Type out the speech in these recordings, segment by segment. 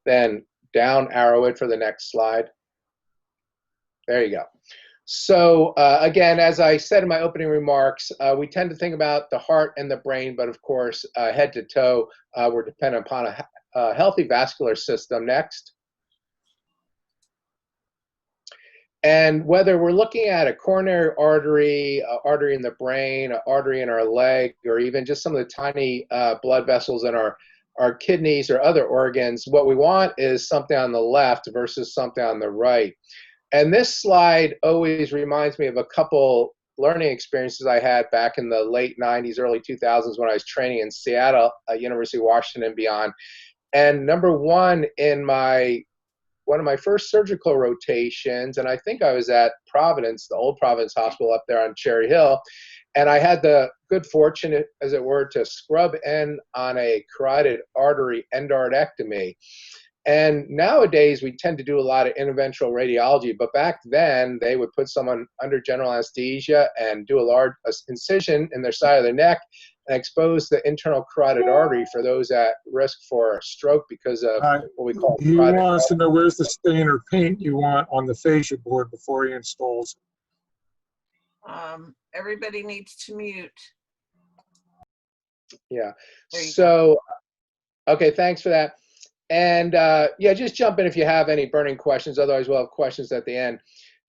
then down arrow it for the next slide. There you go. So again, as I said in my opening remarks, we tend to think about the heart and the brain, but of course, head to toe, we're dependent upon a healthy vascular system. Next. And whether we're looking at a coronary artery, artery in the brain, an artery in our leg, or even just some of the tiny blood vessels in our kidneys or other organs, what we want is something on the left versus something on the right. And this slide always reminds me of a couple learning experiences I had back in the late 90s, early 2000s when I was training in Seattle, University of Washington and beyond. And number one, in one of my first surgical rotations, and I think I was at Providence, the old Providence Hospital up there on Cherry Hill, and I had the good fortune, as it were, to scrub in on a carotid artery endarterectomy. And nowadays, we tend to do a lot of interventional radiology, but back then, they would put someone under general anesthesia and do a large incision in their side of the neck and expose the internal carotid artery for those at risk for stroke because of what we call He wants to know where's the stain or paint you want on the fascia board before he installs it. Everybody needs to mute. Yeah. So, okay, thanks for that. And yeah, just jump in if you have any burning questions. Otherwise, we'll have questions at the end.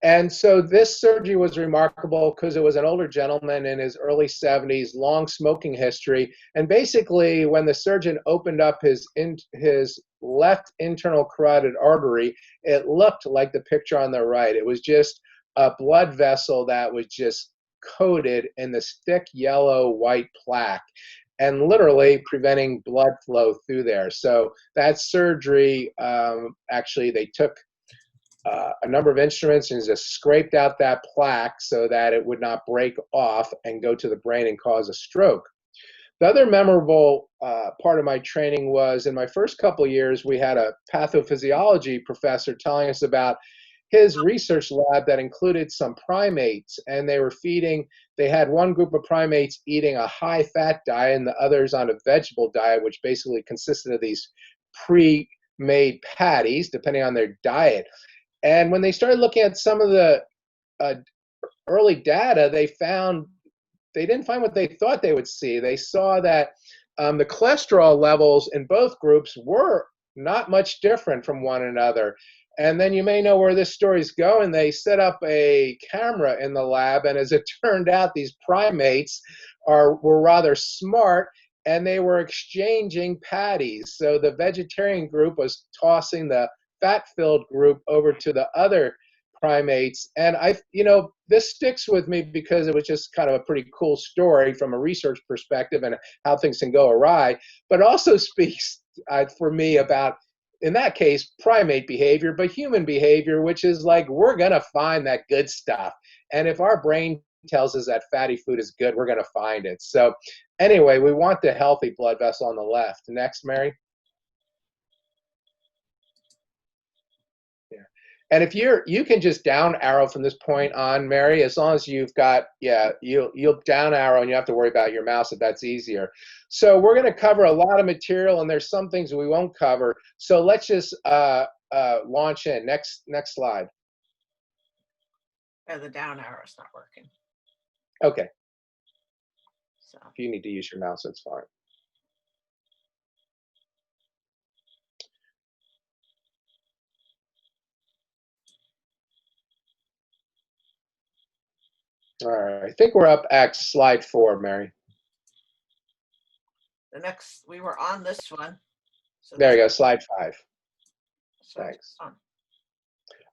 And so this surgery was remarkable because it was an older gentleman in his early 70s, long smoking history. And basically, when the surgeon opened up his left internal carotid artery, it looked like the picture on the right. It was just a blood vessel that was just coated in this thick yellow-white plaque, and literally preventing blood flow through there. So that surgery, actually, they took a number of instruments and just scraped out that plaque so that it would not break off and go to the brain and cause a stroke. The other memorable part of my training was in my first couple of years, we had a pathophysiology professor telling us about his research lab that included some primates, and they had one group of primates eating a high-fat diet and the others on a vegetable diet, which basically consisted of these pre-made patties, depending on their diet. And when they started looking at some of the early data, they didn't find what they thought they would see. They saw that the cholesterol levels in both groups were not much different from one another. And then you may know where this story's going. They set up a camera in the lab, and as it turned out, these primates were rather smart, and they were exchanging patties. So the vegetarian group was tossing the fat-filled group over to the other primates. And this sticks with me because it was just kind of a pretty cool story from a research perspective and how things can go awry, but also speaks for me about, in that case, primate behavior, but human behavior, which is like, we're going to find that good stuff. And if our brain tells us that fatty food is good, we're going to find it. So anyway, we want the healthy blood vessel on the left. Next, Mary. Yeah. And if you can just down arrow from this point on, Mary, as long as you've got, you'll down arrow and you have to worry about your mouse if that's easier. So we're going to cover a lot of material, and there's some things we won't cover. So let's just launch in. Next slide. The down arrow is not working. Okay. So if you need to use your mouse, that's fine. All right, I think we're up at slide 4, Mary. We were on this one. So there you go, slide 5. So thanks.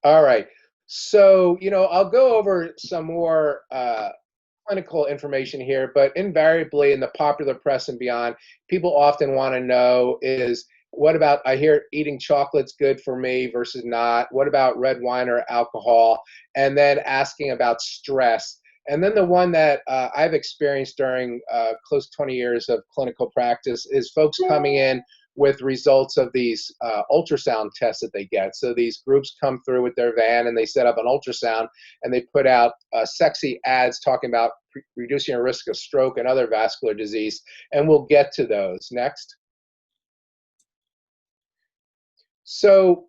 All right, so, I'll go over some more clinical information here, but invariably in the popular press and beyond, people often want to know is, what about, I hear eating chocolate's good for me versus not. What about red wine or alcohol? And then asking about stress. And then the one that I've experienced during close to 20 years of clinical practice is folks coming in with results of these ultrasound tests that they get. So these groups come through with their van and they set up an ultrasound and they put out sexy ads talking about reducing your risk of stroke and other vascular disease. And we'll get to those. Next. So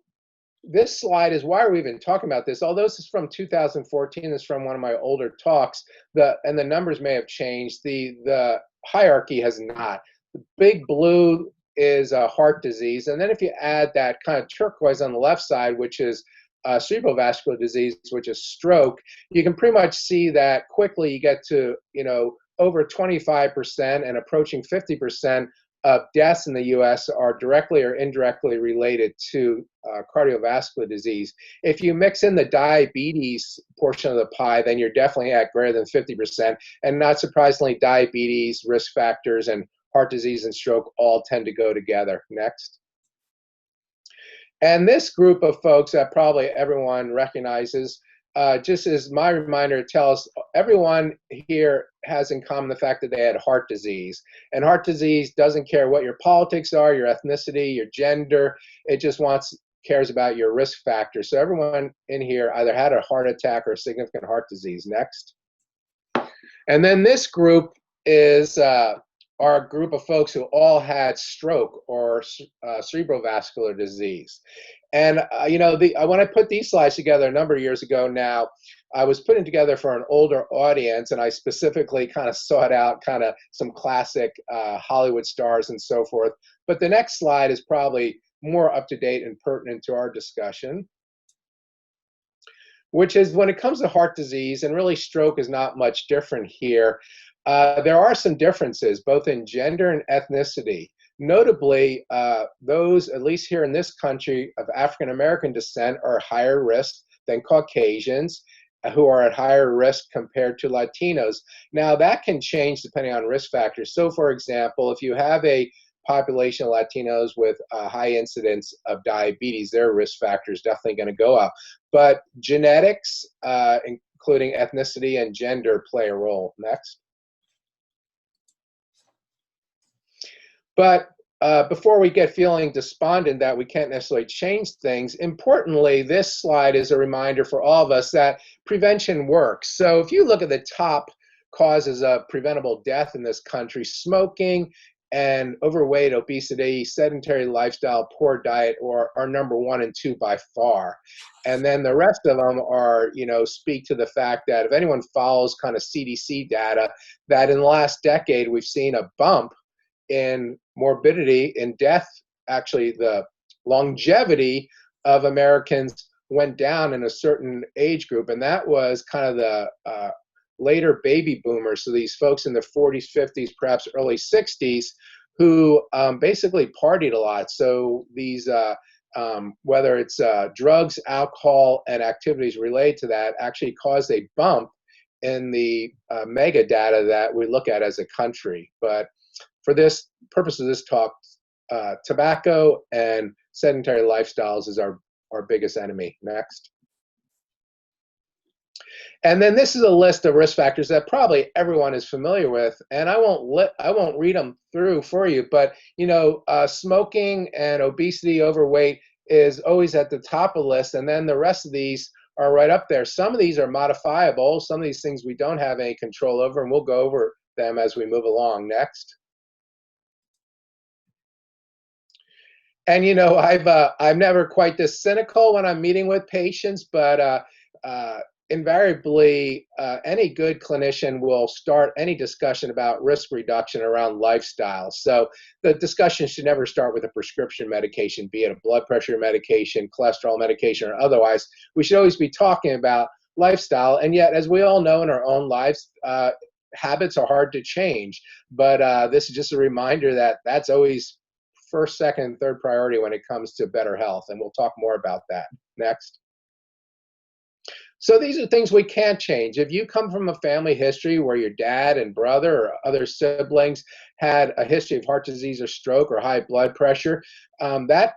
this slide is why are we even talking about this? Although this is from 2014, this is from one of my older talks, and the numbers may have changed. The hierarchy has not. The big blue is heart disease, and then if you add that kind of turquoise on the left side, which is cerebrovascular disease, which is stroke, you can pretty much see that quickly you get to, over 25% and approaching 50% of deaths in the U.S. are directly or indirectly related to cardiovascular disease. If you mix in the diabetes portion of the pie, then you're definitely at greater than 50%. And not surprisingly, diabetes, risk factors, and heart disease and stroke all tend to go together. Next. And this group of folks that probably everyone recognizes, just as my reminder to tell us, everyone here has in common the fact that they had heart disease. And heart disease doesn't care what your politics are, your ethnicity, your gender. It just cares about your risk factors. So everyone in here either had a heart attack or significant heart disease. Next. And then this group is our group of folks who all had stroke or cerebrovascular disease. And, when I put these slides together a number of years ago now, I was putting together for an older audience, and I specifically kind of sought out kind of some classic Hollywood stars and so forth. But the next slide is probably more up-to-date and pertinent to our discussion, which is when it comes to heart disease, and really stroke is not much different here, there are some differences, both in gender and ethnicity. Notably, those, at least here in this country, of African American descent are higher risk than Caucasians, who are at higher risk compared to Latinos. Now, that can change depending on risk factors. So, for example, if you have a population of Latinos with a high incidence of diabetes, their risk factor is definitely going to go up. But genetics, including ethnicity and gender, play a role. Next. But before we get feeling despondent that we can't necessarily change things, importantly, this slide is a reminder for all of us that prevention works. So if you look at the top causes of preventable death in this country, smoking and overweight, obesity, sedentary lifestyle, poor diet are number 1 and 2 by far. And then the rest of them are, speak to the fact that if anyone follows kind of CDC data, that in the last decade, we've seen a bump in morbidity and death. Actually, the longevity of Americans went down in a certain age group, and that was kind of the later baby boomers. So these folks in their 40s, 50s, perhaps early 60s, who basically partied a lot. So these, whether it's drugs, alcohol, and activities related to that, actually caused a bump in the mega data that we look at as a country. But for this purpose of this talk, tobacco and sedentary lifestyles is our biggest enemy. Next. And then this is a list of risk factors that probably everyone is familiar with, and I won't read them through for you, but smoking and obesity, overweight is always at the top of the list, and then the rest of these are right up there. Some of these are modifiable, some of these things we don't have any control over, and we'll go over them as we move along. Next. And I'm never quite this cynical when I'm meeting with patients, but invariably, any good clinician will start any discussion about risk reduction around lifestyle. So the discussion should never start with a prescription medication, be it a blood pressure medication, cholesterol medication, or otherwise. We should always be talking about lifestyle. And yet, as we all know in our own lives, habits are hard to change. But this is just a reminder that that's always first, second, and third priority when it comes to better health. And we'll talk more about that. Next. So these are things we can't change. If you come from a family history where your dad and brother or other siblings had a history of heart disease or stroke or high blood pressure, that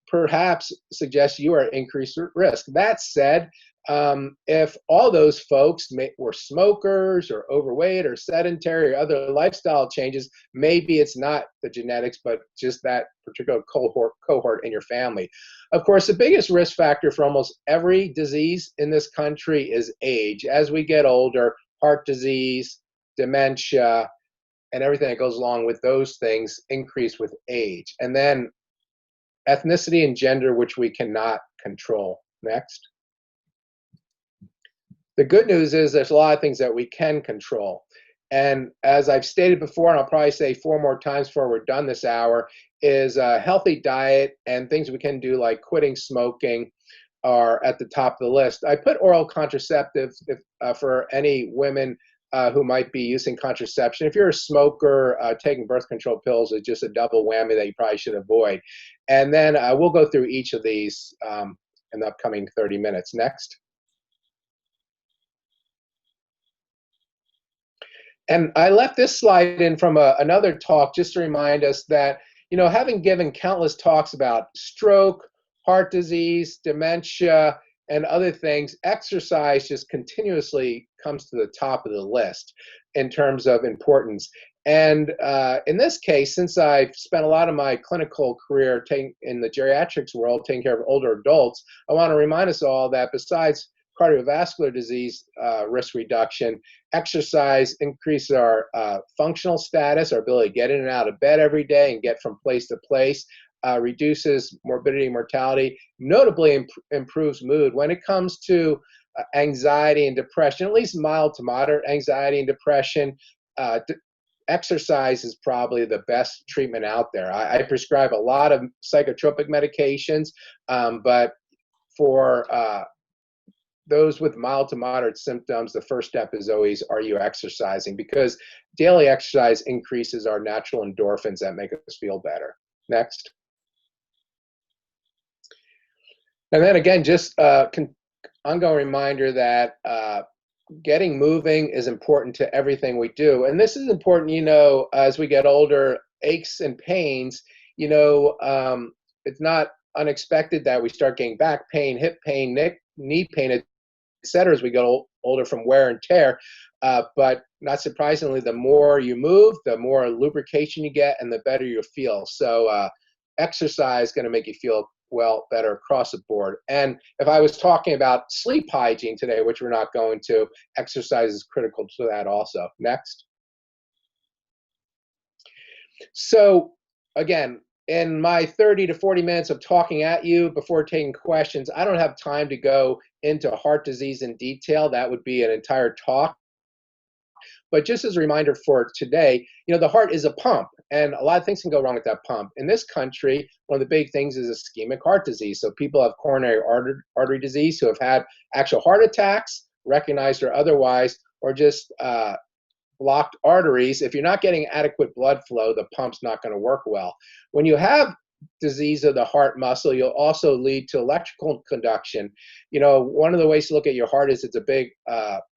perhaps suggests you are at increased risk. That said, if all those folks were smokers or overweight or sedentary or other lifestyle changes, maybe it's not the genetics, but just that particular cohort in your family. Of course, the biggest risk factor for almost every disease in this country is age. As we get older, heart disease, dementia, and everything that goes along with those things increase with age. And then ethnicity and gender, which we cannot control. Next. The good news is there's a lot of things that we can control. And as I've stated before, and I'll probably say 4 more times before we're done this hour, is a healthy diet and things we can do like quitting smoking are at the top of the list. I put oral contraceptives for any women who might be using contraception. If you're a smoker, taking birth control pills is just a double whammy that you probably should avoid. And then we'll go through each of these in the upcoming 30 minutes. Next. And I left this slide in from another talk just to remind us that, you know, having given countless talks about stroke, heart disease, dementia, and other things, exercise just continuously comes to the top of the list in terms of importance. And in this case, since I've spent a lot of my clinical career in the geriatrics world taking care of older adults, I want to remind us all that besides cardiovascular disease risk reduction, exercise increases our functional status, our ability to get in and out of bed every day and get from place to place, reduces morbidity and mortality, notably improves mood. When it comes to anxiety and depression, at least mild to moderate anxiety and depression, exercise is probably the best treatment out there. I prescribe a lot of psychotropic medications, but for those with mild to moderate symptoms, the first step is always, are you exercising? Because daily exercise increases our natural endorphins that make us feel better. Next. And then again, just ongoing reminder that getting moving is important to everything we do. And this is important, you know, as we get older, aches and pains, you know, it's not unexpected that we start getting back pain, hip pain, knee pain, et cetera, as we get older from wear and tear. But not surprisingly, the more you move, the more lubrication you get and the better you feel. So exercise is going to make you feel well better across the board. And if I was talking about sleep hygiene today, which we're not going to, exercise is critical to that also. Next. So again, in my 30 to 40 minutes of talking at you before taking questions, I don't have time to go into heart disease in detail. That would be an entire talk. But just as a reminder for today, you know, the heart is a pump, and a lot of things can go wrong with that pump. In this country, one of the big things is ischemic heart disease. So people have coronary artery disease who have had actual heart attacks, recognized or otherwise, or just blocked arteries. If you're not getting adequate blood flow, the pump's not going to work well. When you have disease of the heart muscle, you'll also lead to electrical conduction. You know, one of the ways to look at your heart is it's a big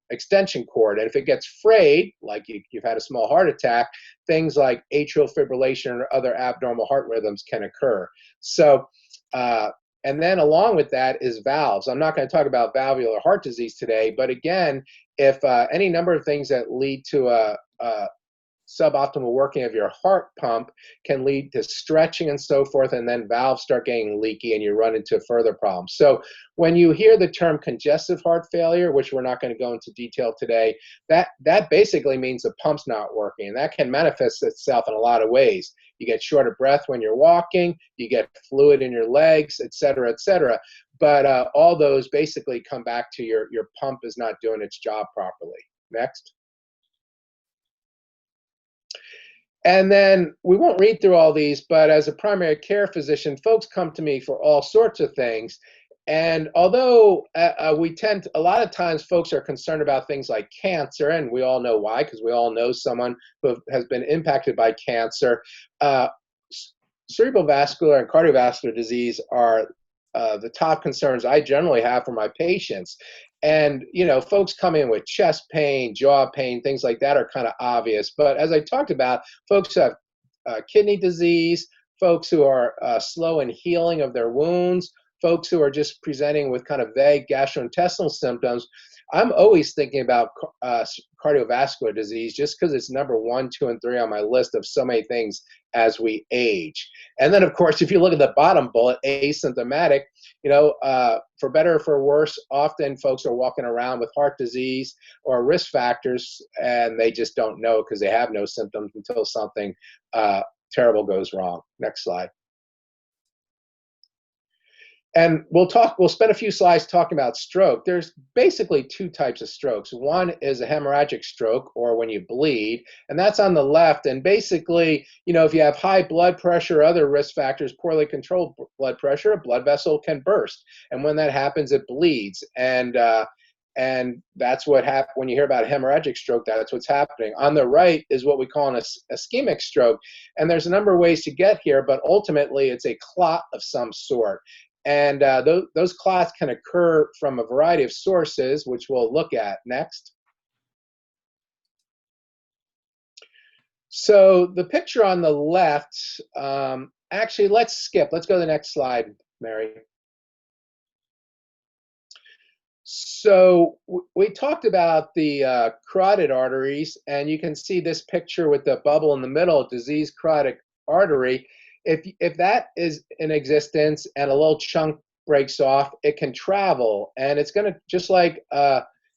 extension cord, and if it gets frayed, like you've had a small heart attack, things like atrial fibrillation or other abnormal heart rhythms can occur. So and then along with that is valves. I'm not going to talk about valvular heart disease today, but again, if any number of things that lead to a suboptimal working of your heart pump can lead to stretching and so forth, and then valves start getting leaky and you run into further problems. So when you hear the term congestive heart failure, which we're not going to go into detail today, that basically means the pump's not working, and that can manifest itself in a lot of ways. You get short of breath when you're walking, you get fluid in your legs, et cetera, et cetera. But all those basically come back to your pump is not doing its job properly. Next. And then we won't read through all these, but as a primary care physician, folks come to me for all sorts of things. And although a lot of times folks are concerned about things like cancer, and we all know why, because we all know someone who has been impacted by cancer. Cerebral vascular and cardiovascular disease are the top concerns I generally have for my patients. And, you know, folks come in with chest pain, jaw pain, things like that are kind of obvious. But as I talked about, folks have kidney disease, folks who are slow in healing of their wounds, folks who are just presenting with kind of vague gastrointestinal symptoms. I'm always thinking about cardiovascular disease just because it's number 1, 2, and 3 on my list of so many things as we age. And then, of course, if you look at the bottom bullet, asymptomatic, you know, for better or for worse, often folks are walking around with heart disease or risk factors, and they just don't know because they have no symptoms until something terrible goes wrong. Next slide. And we'll spend a few slides talking about stroke. There's basically two types of strokes. One is a hemorrhagic stroke, or when you bleed, and that's on the left. And basically, if you have high blood pressure or other risk factors, poorly controlled blood pressure, a blood vessel can burst. And when that happens, it bleeds. And that's what happens when you hear about a hemorrhagic stroke. That's what's happening. On the right is what we call an ischemic stroke. And there's a number of ways to get here, but ultimately it's a clot of some sort. And those clots can occur from a variety of sources, which we'll look at next. So the picture on the left, actually, let's skip. Let's go to the next slide, Mary. So we talked about the carotid arteries, and you can see this picture with the bubble in the middle, diseased carotid artery. If that is in existence and a little chunk breaks off, it can travel, and it's going to, just like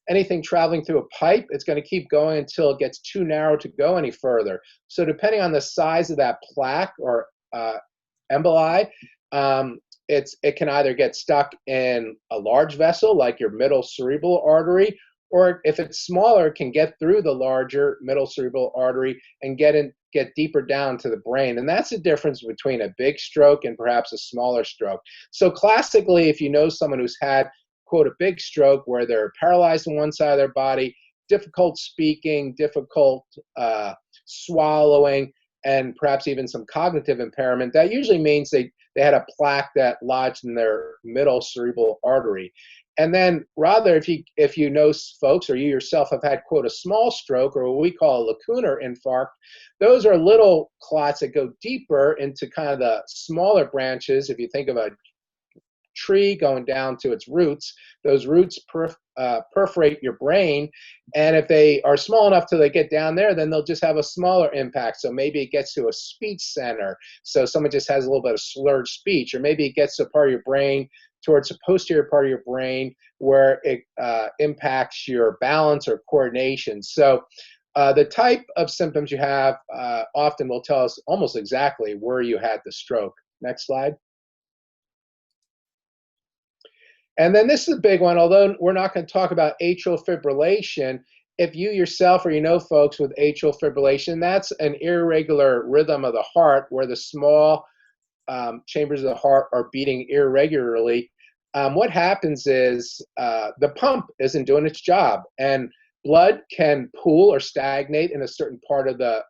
anything traveling through a pipe, it's going to keep going until it gets too narrow to go any further. So depending on the size of that plaque or emboli, it can either get stuck in a large vessel like your middle cerebral artery, or if it's smaller, it can get through the larger middle cerebral artery and get deeper down to the brain. And that's the difference between a big stroke and perhaps a smaller stroke. So classically, if you know someone who's had, quote, a big stroke where they're paralyzed on one side of their body, difficult speaking, difficult swallowing, and perhaps even some cognitive impairment, that usually means they had a plaque that lodged in their middle cerebral artery. And then rather, if you know folks or you yourself have had, quote, a small stroke, or what we call a lacunar infarct, those are little clots that go deeper into kind of the smaller branches. If you think of a tree going down to its roots, those roots perforate your brain, and if they are small enough till they get down there, then they'll just have a smaller impact. So maybe it gets to a speech center, so someone just has a little bit of slurred speech, or maybe it gets to a part of your brain towards the posterior part of your brain where it impacts your balance or coordination. So the type of symptoms you have often will tell us almost exactly where you had the stroke. Next slide. And then this is a big one, although we're not going to talk about atrial fibrillation. If you yourself or you know folks with atrial fibrillation, that's an irregular rhythm of the heart where the small chambers of the heart are beating irregularly. What happens is the pump isn't doing its job, and blood can pool or stagnate in a certain part of the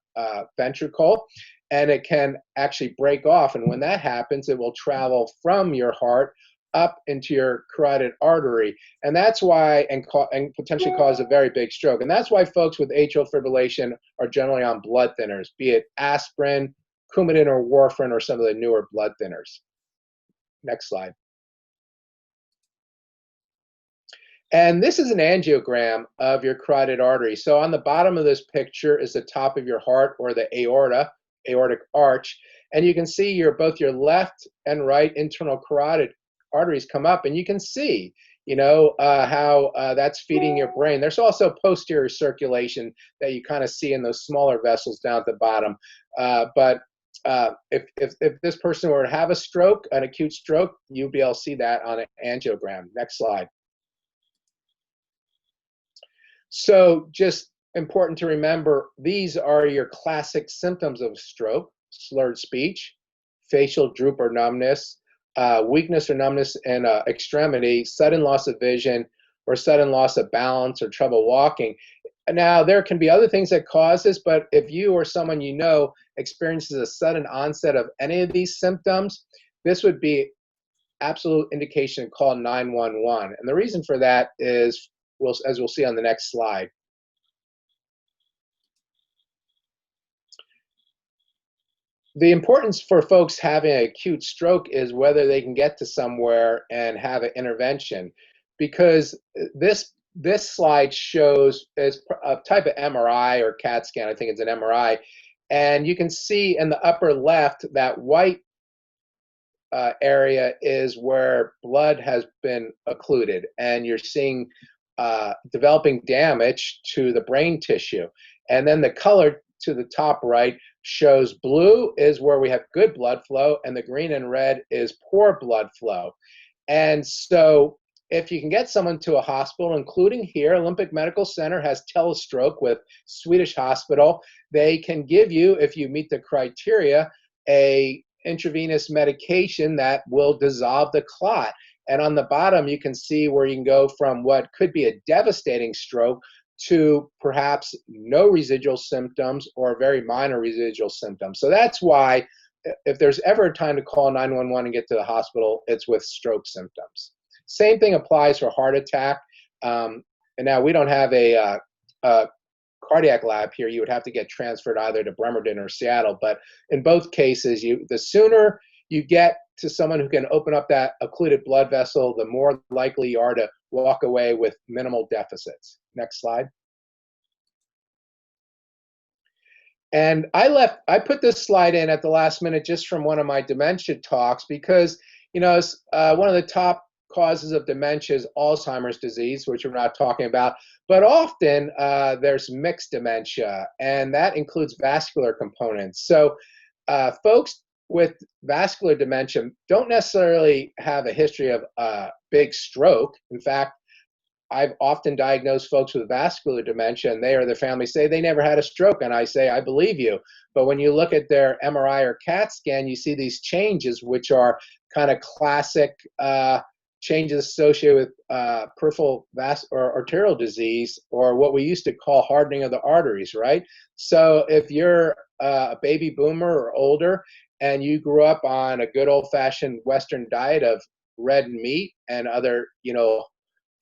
ventricle, and it can actually break off. And when that happens, it will travel from your heart up into your carotid artery, and that's why, and potentially cause a very big stroke. And that's why folks with atrial fibrillation are generally on blood thinners, be it aspirin, Coumadin, or warfarin, or some of the newer blood thinners. Next slide. And this is an angiogram of your carotid artery. So on the bottom of this picture is the top of your heart, or the aorta, aortic arch, and you can see both your left and right internal carotid arteries come up, and you can see, how that's feeding your brain. There's also posterior circulation that you kind of see in those smaller vessels down at the bottom. But if this person were to have a stroke, an acute stroke, you'll be able to see that on an angiogram. Next slide. So just important to remember, these are your classic symptoms of stroke: slurred speech, facial droop or numbness, weakness or numbness in extremity, sudden loss of vision, or sudden loss of balance or trouble walking. Now, there can be other things that cause this, but if you or someone you know experiences a sudden onset of any of these symptoms, this would be absolute indication to call 911. And the reason for that is, as we'll see on the next slide. The importance for folks having an acute stroke is whether they can get to somewhere and have an intervention, because this slide shows is a type of MRI or CAT scan. I think it's an MRI, and you can see in the upper left that white area is where blood has been occluded, and you're seeing developing damage to the brain tissue. And then the color to the top right shows blue is where we have good blood flow, and the green and red is poor blood flow. And so if you can get someone to a hospital, including here, Olympic Medical Center has telestroke with Swedish Hospital. They can give you, if you meet the criteria, a intravenous medication that will dissolve the clot. And on the bottom, you can see where you can go from what could be a devastating stroke to perhaps no residual symptoms or very minor residual symptoms. So that's why if there's ever a time to call 911 and get to the hospital, it's with stroke symptoms. Same thing applies for heart attack. And now we don't have a cardiac lab here. You would have to get transferred either to Bremerton or Seattle. But in both cases, the sooner you get to someone who can open up that occluded blood vessel, the more likely you are to walk away with minimal deficits. Next slide. And I put this slide in at the last minute just from one of my dementia talks because, you know, one of the top causes of dementia is Alzheimer's disease, which we're not talking about, but often there's mixed dementia, and that includes vascular components. So folks with vascular dementia don't necessarily have a history of big stroke. In fact, I've often diagnosed folks with vascular dementia, and they or their family say they never had a stroke, and I say, I believe you. But when you look at their MRI or CAT scan, you see these changes, which are kind of classic changes associated with peripheral or arterial disease, or what we used to call hardening of the arteries, right? So if you're a baby boomer or older, and you grew up on a good old-fashioned Western diet of red meat and other, you know,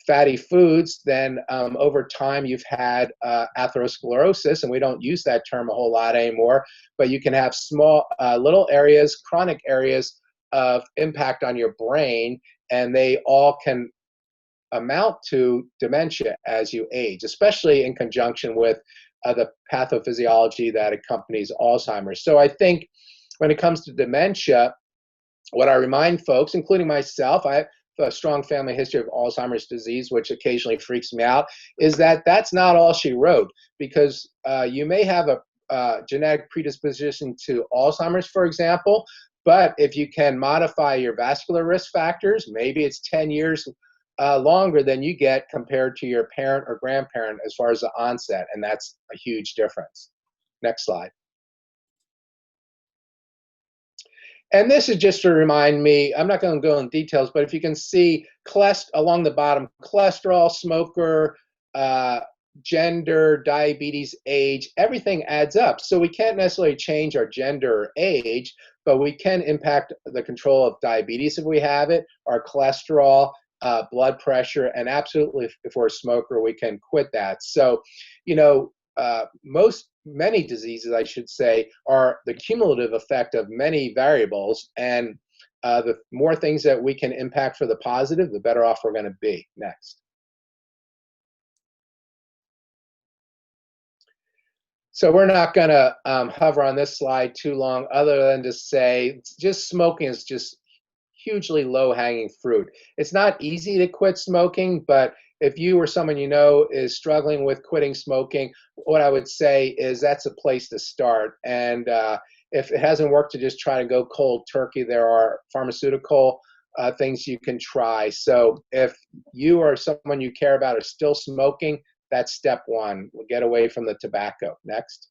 fatty foods, then over time you've had atherosclerosis, and we don't use that term a whole lot anymore, but you can have small, little areas, chronic areas of impact on your brain, and they all can amount to dementia as you age, especially in conjunction with the pathophysiology that accompanies Alzheimer's. So I think when it comes to dementia, what I remind folks, including myself, I have a strong family history of Alzheimer's disease, which occasionally freaks me out, is that that's not all she wrote, because you may have a genetic predisposition to Alzheimer's, for example, but if you can modify your vascular risk factors, maybe it's 10 years longer than you get compared to your parent or grandparent as far as the onset, and that's a huge difference. Next slide. And this is just to remind me, I'm not going to go in details, but if you can see along the bottom, cholesterol, smoker, gender, diabetes, age, everything adds up. So we can't necessarily change our gender or age, but we can impact the control of diabetes if we have it, our cholesterol, blood pressure, and absolutely if we're a smoker, we can quit that. So, you know, many diseases, I should say, are the cumulative effect of many variables, and the more things that we can impact for the positive, the better off we're going to be. Next. So we're not going to hover on this slide too long, other than to say just smoking is just hugely low-hanging fruit. It's not easy to quit smoking, but if you or someone you know is struggling with quitting smoking, what I would say is that's a place to start. And if it hasn't worked, to just try to go cold turkey. There are pharmaceutical things you can try. So if you or someone you care about are still smoking, that's step one. We'll get away from the tobacco. Next.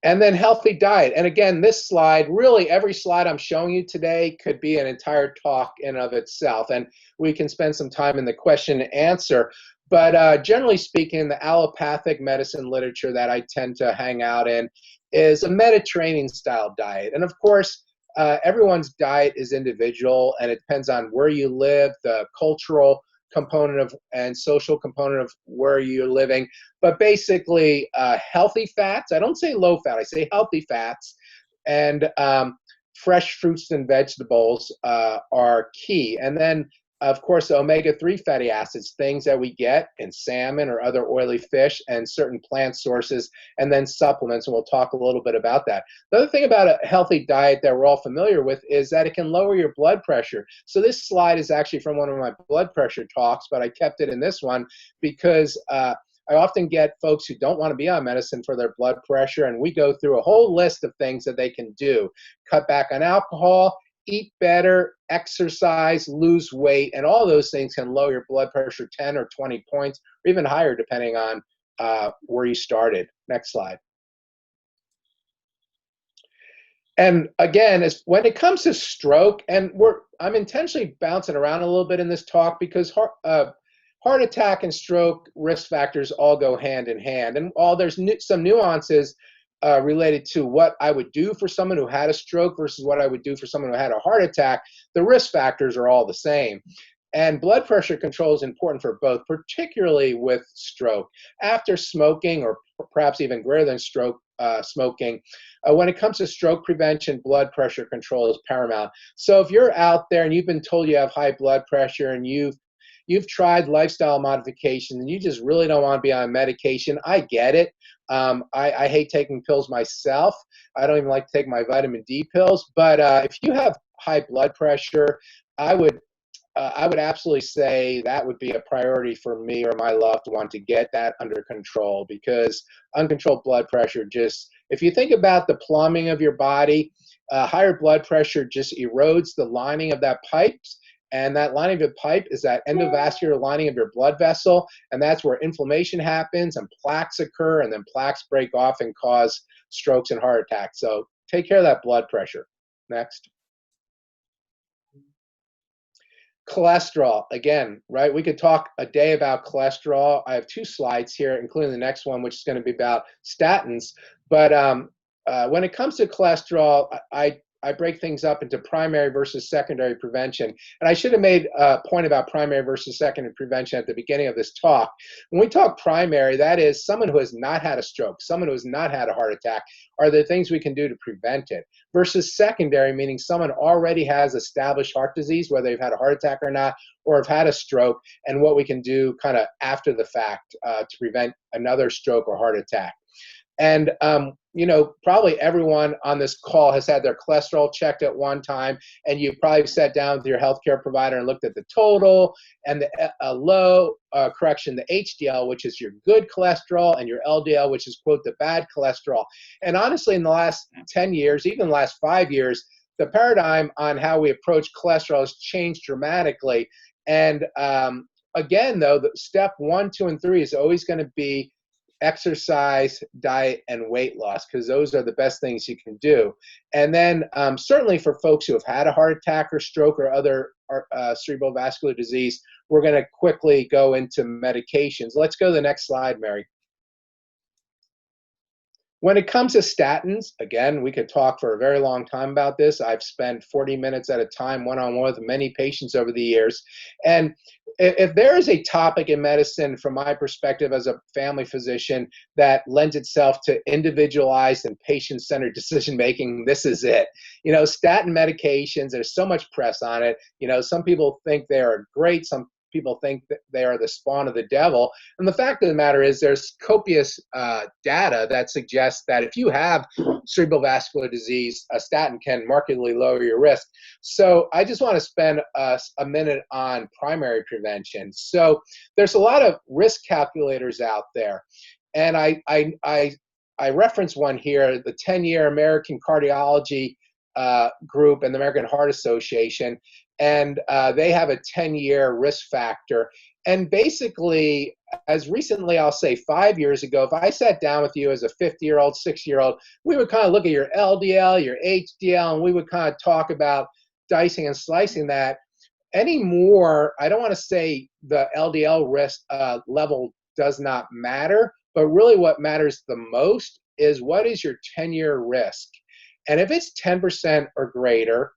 And then healthy diet. And again, this slide, really every slide I'm showing you today could be an entire talk in of itself. And we can spend some time in the question and answer. But generally speaking, the allopathic medicine literature that I tend to hang out in is a Mediterranean style diet. And of course, everyone's diet is individual, and it depends on where you live, the cultural component of and social component of where you're living. But basically healthy fats, I don't say low fat, I say healthy fats, and fresh fruits and vegetables are key. And then of course the omega-3 fatty acids, things that we get in salmon or other oily fish and certain plant sources, and then supplements, and we'll talk a little bit about that. The other thing about a healthy diet that we're all familiar with is that it can lower your blood pressure. So this slide is actually from one of my blood pressure talks, but I kept it in this one because I often get folks who don't want to be on medicine for their blood pressure, and we go through a whole list of things that they can do. Cut back on alcohol, eat better, exercise, lose weight, and all those things can lower your blood pressure 10 or 20 points, or even higher depending on where you started. Next slide. And again, when it comes to stroke, and I'm intentionally bouncing around a little bit in this talk because heart attack and stroke risk factors all go hand in hand. And while there's some nuances related to what I would do for someone who had a stroke versus what I would do for someone who had a heart attack, the risk factors are all the same. And blood pressure control is important for both, particularly with stroke. After smoking, or perhaps even greater than stroke, smoking, when it comes to stroke prevention, blood pressure control is paramount. So if you're out there and you've been told you have high blood pressure and you've tried lifestyle modifications and you just really don't want to be on medication, I get it. I hate taking pills myself. I don't even like to take my vitamin D pills. But if you have high blood pressure, I would absolutely say that would be a priority for me or my loved one to get that under control, because uncontrolled blood pressure if you think about the plumbing of your body, higher blood pressure just erodes the lining of that pipe. And that lining of the pipe is that endovascular lining of your blood vessel. And that's where inflammation happens and plaques occur, and then plaques break off and cause strokes and heart attacks. So take care of that blood pressure. Next. Cholesterol, again, right? We could talk a day about cholesterol. I have 2 slides here, including the next one, which is going to be about statins. But when it comes to cholesterol, I break things up into primary versus secondary prevention. And I should have made a point about primary versus secondary prevention at the beginning of this talk. When we talk primary, that is someone who has not had a stroke, someone who has not had a heart attack, are there things we can do to prevent it? Versus secondary, meaning someone already has established heart disease, whether they've had a heart attack or not, or have had a stroke, and what we can do kind of after the fact to prevent another stroke or heart attack. And, probably everyone on this call has had their cholesterol checked at one time, and you probably sat down with your healthcare provider and looked at the total and the the HDL, which is your good cholesterol, and your LDL, which is, quote, the bad cholesterol. And honestly, in the last 10 years, even the last 5 years, the paradigm on how we approach cholesterol has changed dramatically. And again, though, the step 1, 2, and 3 is always going to be exercise, diet, and weight loss, because those are the best things you can do. And then certainly for folks who have had a heart attack or stroke or other cerebral vascular disease, we're going to quickly go into medications. Let's go to the next slide, Mary. When it comes to statins, again, we could talk for a very long time about this. I've spent 40 minutes at a time one-on-one with many patients over the years. And if there is a topic in medicine, from my perspective as a family physician, that lends itself to individualized and patient-centered decision-making, this is it. Statin medications, there's so much press on it. Some people think they are great. Some people think that they are the spawn of the devil. And the fact of the matter is there's copious data that suggests that if you have cerebral vascular disease, a statin can markedly lower your risk. So I just want to spend a minute on primary prevention. So there's a lot of risk calculators out there. And I reference one here, the 10-year American Cardiology group and the American Heart Association. And they have a 10-year risk factor. And basically, as recently, I'll say 5 years ago, if I sat down with you as a 50-year-old, 60-year-old, we would kind of look at your LDL, your HDL, and we would kind of talk about dicing and slicing that. Anymore, I don't want to say the LDL risk level does not matter, but really what matters the most is what is your 10-year risk. And if it's 10% or greater,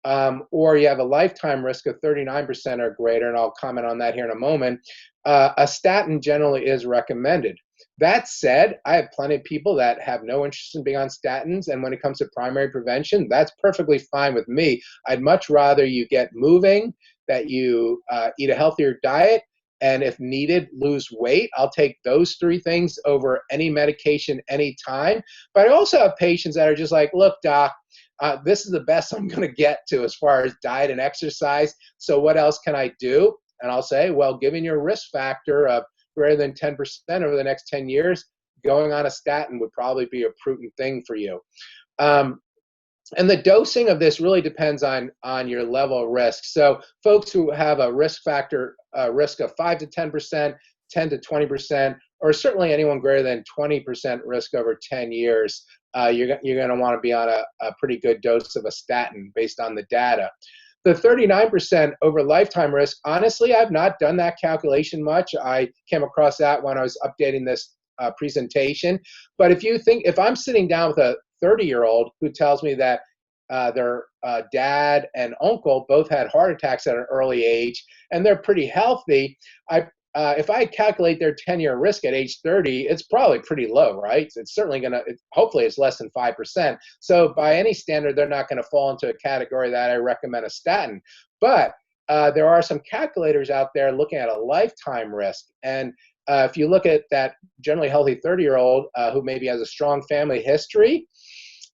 or you have a lifetime risk of 39% or greater, and I'll comment on that here in a moment, a statin generally is recommended. That said, I have plenty of people that have no interest in being on statins, and when it comes to primary prevention, that's perfectly fine with me. I'd much rather you get moving, that you eat a healthier diet, and if needed, lose weight. I'll take those 3 things over any medication anytime. But I also have patients that are just like, look, doc, this is the best I'm going to get to as far as diet and exercise. So what else can I do? And I'll say, well, given your risk factor of greater than 10% over the next 10 years, going on a statin would probably be a prudent thing for you. And the dosing of this really depends on your level of risk. So folks who have a risk factor risk of 5 to 10%, 10 to 20%, or certainly anyone greater than 20% risk over 10 years, you're going to want to be on a pretty good dose of a statin based on the data. The 39% over lifetime risk, honestly, I've not done that calculation much. I came across that when I was updating this presentation. But if I'm sitting down with a 30-year-old who tells me that their dad and uncle both had heart attacks at an early age and they're pretty healthy, if I calculate their 10-year risk at age 30, it's probably pretty low, right? It's certainly hopefully it's less than 5%. So by any standard, they're not going to fall into a category that I recommend a statin. But there are some calculators out there looking at a lifetime risk. And if you look at that generally healthy 30-year-old who maybe has a strong family history,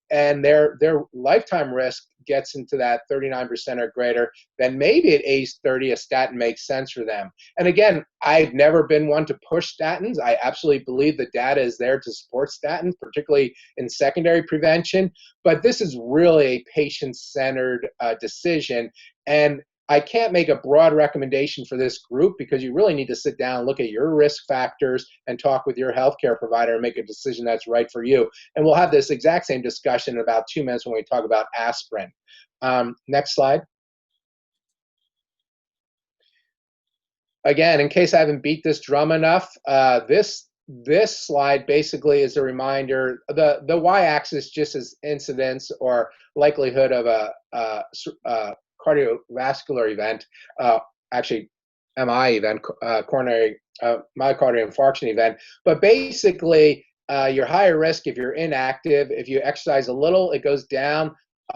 and their lifetime risk gets into that 39% or greater, then maybe at age 30, a statin makes sense for them. And again, I've never been one to push statins. I absolutely believe the data is there to support statins, particularly in secondary prevention. But this is really a patient-centered decision. And I can't make a broad recommendation for this group because you really need to sit down, look at your risk factors, and talk with your healthcare provider and make a decision that's right for you. And we'll have this exact same discussion in about 2 minutes when we talk about aspirin. Next slide. Again, in case I haven't beat this drum enough, this slide basically is a reminder. The y-axis just is incidence or likelihood of a cardiovascular event, actually MI event, coronary myocardial infarction event. But basically, you're higher risk if you're inactive. If you exercise a little, it goes down.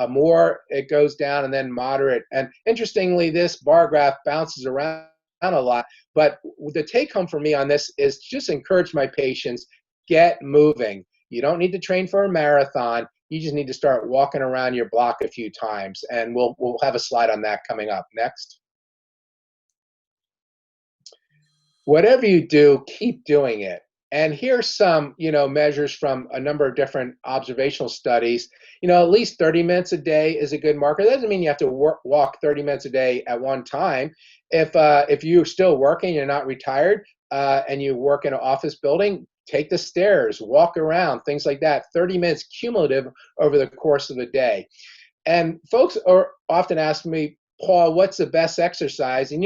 More, it goes down, and then moderate. And interestingly, this bar graph bounces around a lot. But the take home for me on this is just encourage my patients, get moving. You don't need to train for a marathon. You just need to start walking around your block a few times, and we'll have a slide on that coming up next. Whatever you do, keep doing it. And here's some, measures from a number of different observational studies. At least 30 minutes a day is a good marker. That doesn't mean you have to walk 30 minutes a day at one time. If you're still working, you're not retired, and you work in an office building, take the stairs, walk around, things like that. 30 minutes cumulative over the course of a day. And folks often ask me, Paul, what's the best exercise? And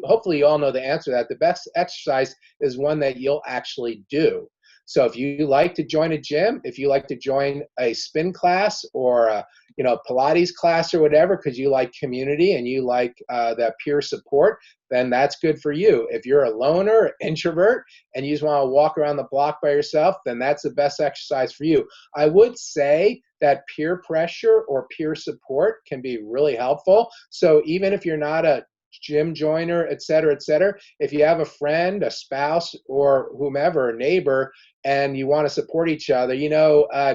hopefully you all know the answer to that. The best exercise is one that you'll actually do. So if you like to join a gym, if you like to join a spin class or a Pilates class or whatever, because you like community and you like that peer support, then that's good for you. If you're a loner, introvert, and you just want to walk around the block by yourself, then that's the best exercise for you. I would say that peer pressure or peer support can be really helpful. So even if you're not a gym joiner, et cetera, if you have a friend, a spouse, or whomever, a neighbor, and you want to support each other,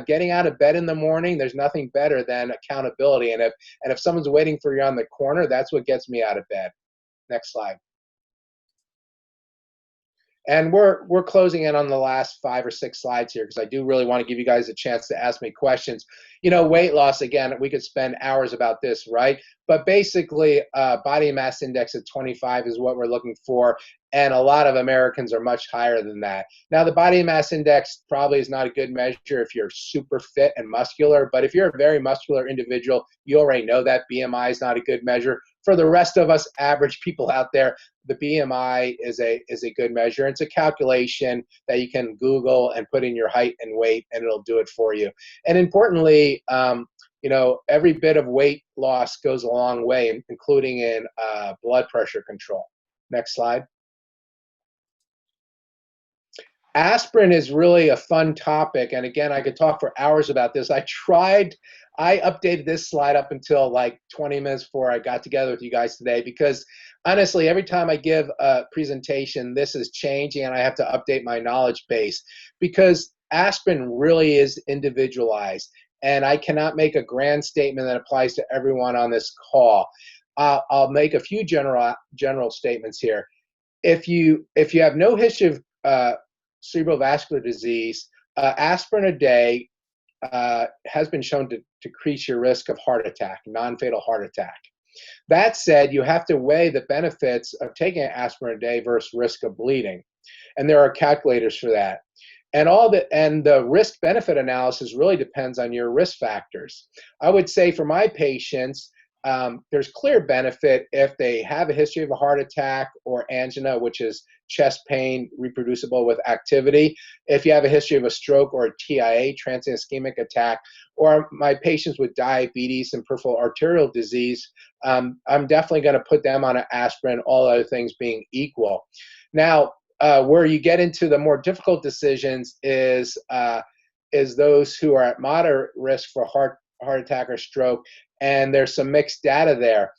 getting out of bed in the morning, there's nothing better than accountability. And if someone's waiting for you on the corner, that's what gets me out of bed. Next slide. And we're closing in on the last 5 or 6 slides here because I do really want to give you guys a chance to ask me questions. Weight loss, again, we could spend hours about this, right? But basically, body mass index of 25 is what we're looking for. And a lot of Americans are much higher than that. Now, the body mass index probably is not a good measure if you're super fit and muscular. But if you're a very muscular individual, you already know that BMI is not a good measure. For the rest of us average people out there, the BMI is a good measure. It's a calculation that you can Google and put in your height and weight, and it'll do it for you. And importantly, every bit of weight loss goes a long way, including in blood pressure control. Next slide. Aspirin is really a fun topic, and again, I could talk for hours about this. I updated this slide up until like 20 minutes before I got together with you guys today because honestly, every time I give a presentation, this is changing and I have to update my knowledge base because aspirin really is individualized and I cannot make a grand statement that applies to everyone on this call. I'll make a few general statements here. If you have no history of cerebral vascular disease, aspirin a day has been shown to decrease your risk of heart attack, non-fatal heart attack. That said, you have to weigh the benefits of taking an aspirin a day versus risk of bleeding. And there are calculators for that. And the risk benefit analysis really depends on your risk factors. I would say for my patients, there's clear benefit if they have a history of a heart attack or angina, which is chest pain reproducible with activity. If you have a history of a stroke or a TIA, transient ischemic attack, or my patients with diabetes and peripheral arterial disease, I'm definitely going to put them on an aspirin, all other things being equal. Now, where you get into the more difficult decisions is those who are at moderate risk for heart attack or stroke, and there's some mixed data there.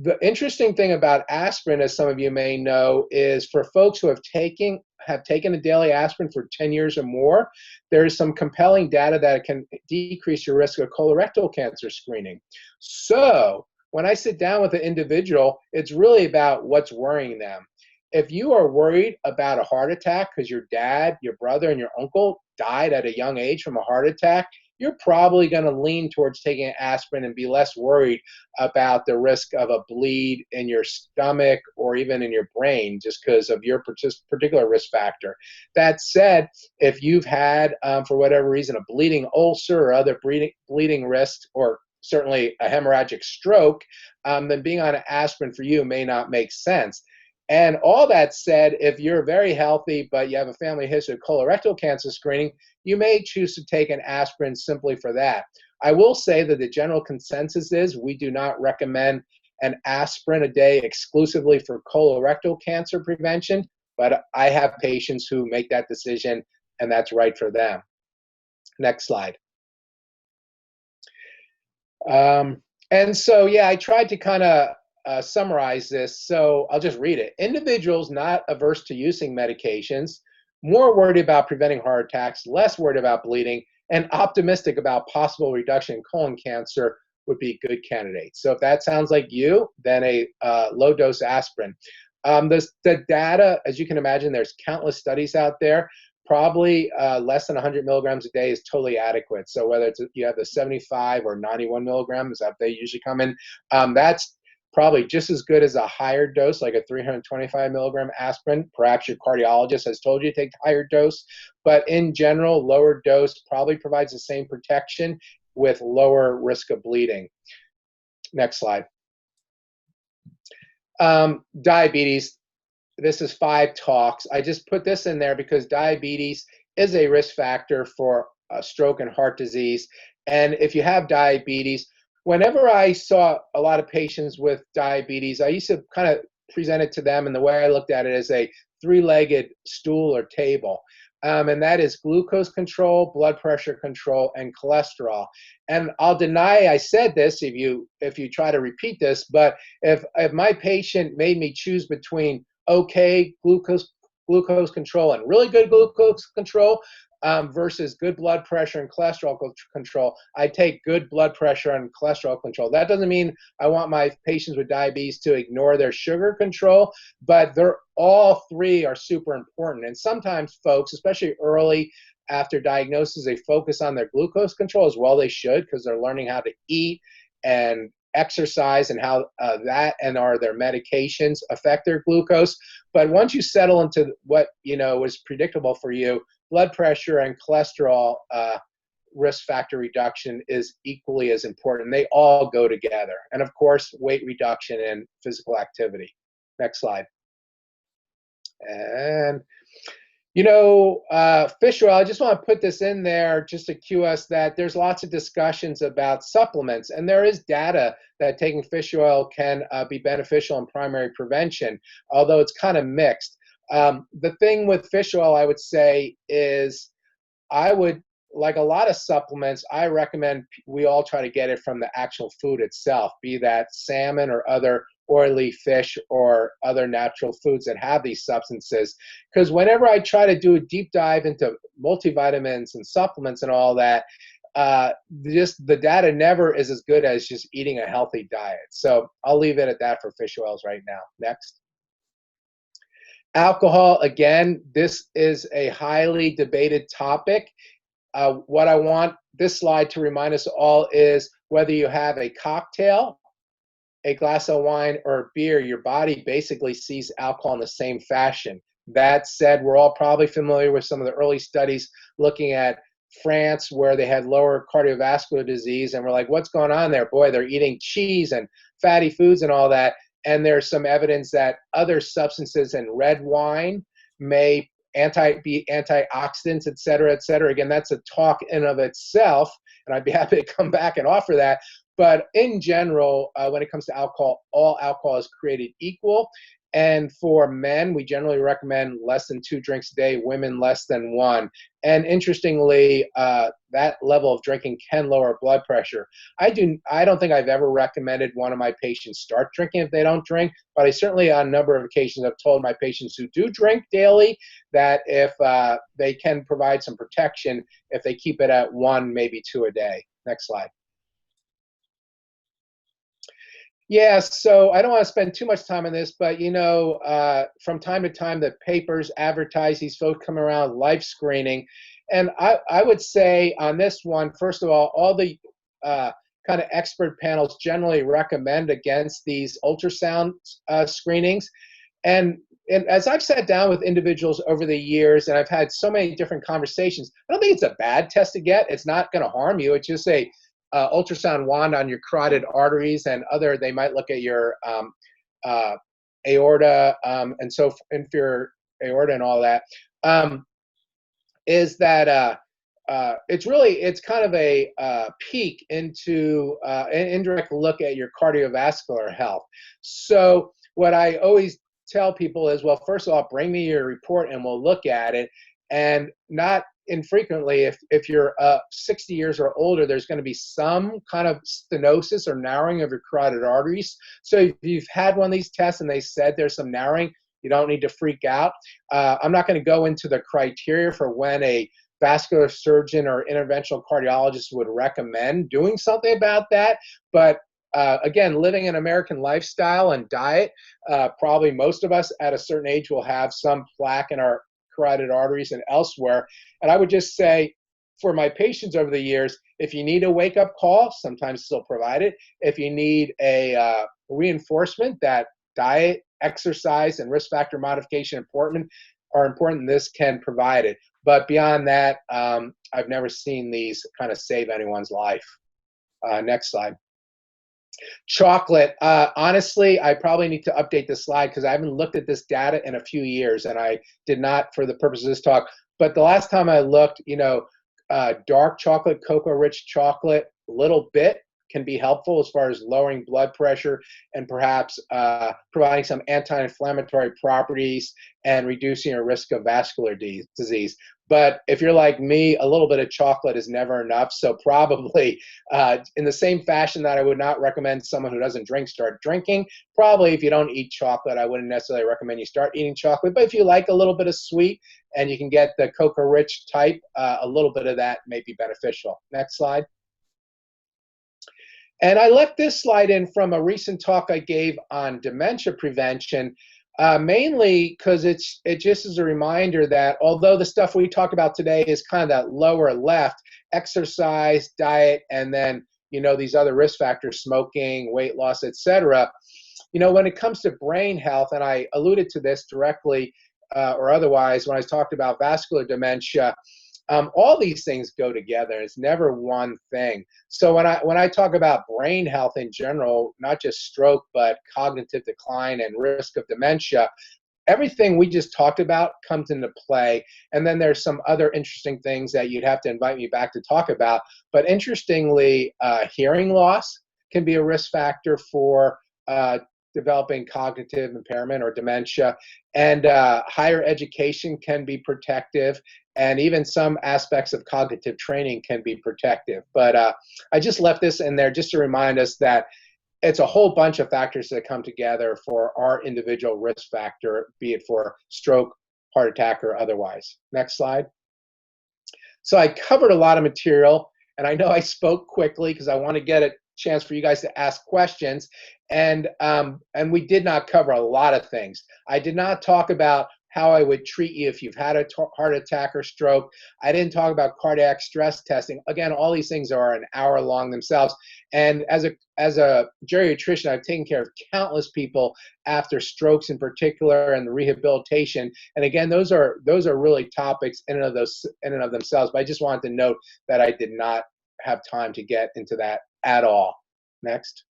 The interesting thing about aspirin, as some of you may know, is for folks who have taken a daily aspirin for 10 years or more, there is some compelling data that it can decrease your risk of colorectal cancer screening. So when I sit down with an individual, it's really about what's worrying them. If you are worried about a heart attack because your dad, your brother, and your uncle died at a young age from a heart attack, you're probably going to lean towards taking an aspirin and be less worried about the risk of a bleed in your stomach or even in your brain just because of your particular risk factor. That said, if you've had, for whatever reason, a bleeding ulcer or other bleeding risk, or certainly a hemorrhagic stroke, then being on an aspirin for you may not make sense. And all that said, if you're very healthy but you have a family history of colorectal cancer screening, you may choose to take an aspirin simply for that. I will say that the general consensus is we do not recommend an aspirin a day exclusively for colorectal cancer prevention, but I have patients who make that decision, and that's right for them. Next slide. And so, yeah, I tried to kind of summarize this, so I'll just read it. Individuals not averse to using medications, more worried about preventing heart attacks, less worried about bleeding, and optimistic about possible reduction in colon cancer would be good candidates. So if that sounds like you, then a low-dose aspirin. The data, as you can imagine, there's countless studies out there. Probably less than 100 milligrams a day is totally adequate. So whether you have the 75 or 91 milligrams that they usually come in, that's probably just as good as a higher dose, like a 325 milligram aspirin. Perhaps your cardiologist has told you to take the higher dose, but in general, lower dose probably provides the same protection with lower risk of bleeding. Next slide. Diabetes. This is 5 talks. I just put this in there because diabetes is a risk factor for stroke and heart disease. And if you have diabetes, whenever I saw a lot of patients with diabetes, I used to kind of present it to them, and the way I looked at it is a 3-legged stool or table. And that is glucose control, blood pressure control, and cholesterol. And I'll deny I said this if you try to repeat this, but if my patient made me choose between okay glucose control and really good glucose control versus good blood pressure and cholesterol control, I take good blood pressure and cholesterol control. That doesn't mean I want my patients with diabetes to ignore their sugar control, but all 3 are super important. And sometimes folks, especially early after diagnosis, they focus on their glucose control as well. They should, because they're learning how to eat and exercise and how their medications affect their glucose. But once you settle into what is predictable for you, blood pressure and cholesterol risk factor reduction is equally as important. They all go together. And of course, weight reduction and physical activity. Next slide. And fish oil, I just want to put this in there just to cue us that there's lots of discussions about supplements, and there is data that taking fish oil can be beneficial in primary prevention, although it's kind of mixed. The thing with fish oil, I would say, is like a lot of supplements, I recommend we all try to get it from the actual food itself, be that salmon or other oily fish or other natural foods that have these substances. Because whenever I try to do a deep dive into multivitamins and supplements and all that, the data never is as good as just eating a healthy diet. So I'll leave it at that for fish oils right now. Next. Alcohol, again, this is a highly debated topic. What I want this slide to remind us all is whether you have a cocktail, a glass of wine, or beer, your body basically sees alcohol in the same fashion. That said, we're all probably familiar with some of the early studies looking at France where they had lower cardiovascular disease, and we're like, what's going on there? Boy, they're eating cheese and fatty foods and all that. And there's some evidence that other substances in red wine may be antioxidants, et cetera, et cetera. Again, that's a talk in of itself, and I'd be happy to come back and offer that. But in general, when it comes to alcohol, all alcohol is created equal. And for men, we generally recommend less than 2 drinks a day, women less than 1. And interestingly, that level of drinking can lower blood pressure. I don't think I've ever recommended one of my patients start drinking if they don't drink, but I certainly on a number of occasions have told my patients who do drink daily that if they can provide some protection if they keep it at 1, maybe 2 a day. Next slide. Yeah, so I don't want to spend too much time on this, but from time to time, the papers advertise these folks come around life screening. And I would say on this one, first of all the kind of expert panels generally recommend against these ultrasound screenings. And as I've sat down with individuals over the years, and I've had so many different conversations, I don't think it's a bad test to get. It's not going to harm you. It's just a ultrasound wand on your carotid arteries and they might look at your aorta and so inferior aorta and all that. Is that it's kind of a peek into an indirect look at your cardiovascular health. So what I always tell people is, well, first of all, bring me your report and we'll look at it. And not infrequently, if you're 60 years or older, there's going to be some kind of stenosis or narrowing of your carotid arteries. So if you've had one of these tests and they said there's some narrowing, you don't need to freak out. I'm not going to go into the criteria for when a vascular surgeon or interventional cardiologist would recommend doing something about that. But again, living an American lifestyle and diet, probably most of us at a certain age will have some plaque in our carotid arteries and elsewhere. And I would just say for my patients over the years, if you need a wake-up call, sometimes they'll provide it. If you need a reinforcement that diet, exercise, and risk factor modification are important, this can provide it. But beyond that, I've never seen these kind of save anyone's life. Next slide. Chocolate. Honestly, I probably need to update this slide because I haven't looked at this data in a few years, and I did not for the purpose of this talk. But the last time I looked, dark chocolate, cocoa-rich chocolate, a little bit can be helpful as far as lowering blood pressure and perhaps providing some anti-inflammatory properties and reducing your risk of vascular disease. But if you're like me, a little bit of chocolate is never enough. So probably in the same fashion that I would not recommend someone who doesn't drink start drinking, probably if you don't eat chocolate, I wouldn't necessarily recommend you start eating chocolate. But if you like a little bit of sweet and you can get the cocoa-rich type, a little bit of that may be beneficial. Next slide. And I left this slide in from a recent talk I gave on dementia prevention, mainly because it just is a reminder that although the stuff we talk about today is kind of that lower left, exercise, diet, and then, these other risk factors, smoking, weight loss, etc. When it comes to brain health, and I alluded to this directly or otherwise when I talked about vascular dementia, all these things go together. It's never one thing. So when I talk about brain health in general, not just stroke, but cognitive decline and risk of dementia, everything we just talked about comes into play. And then there's some other interesting things that you'd have to invite me back to talk about. But interestingly, hearing loss can be a risk factor for developing cognitive impairment or dementia, and higher education can be protective, and even some aspects of cognitive training can be protective. But I just left this in there just to remind us that it's a whole bunch of factors that come together for our individual risk factor, be it for stroke, heart attack, or otherwise. Next slide. So I covered a lot of material, and I know I spoke quickly because I want to get a chance for you guys to ask questions. And we did not cover a lot of things. I did not talk about how I would treat you if you've had a heart attack or stroke. I didn't talk about cardiac stress testing. Again, all these things are an hour long themselves. And as a geriatrician, I've taken care of countless people after strokes in particular, and the rehabilitation. And again, those are really topics in and of themselves. But I just wanted to note that I did not have time to get into that at all. Next.